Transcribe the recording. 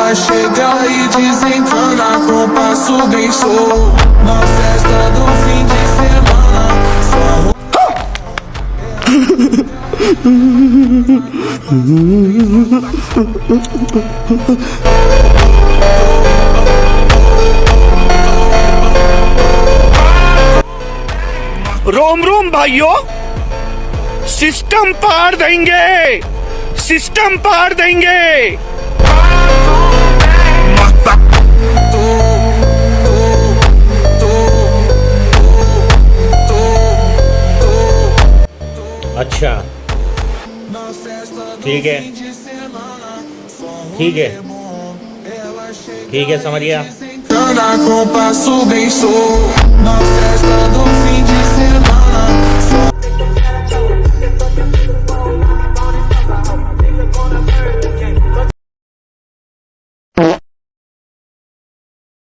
Ela chega e desencana com passo bem show. Na festa do fim de semana só रोम रोम भाइयों, system पार देंगे, system पार देंगे। अच्छा ठीक है, ठीक है, ठीक है, समझ गया। com passo bem show. Na festa do fim de semana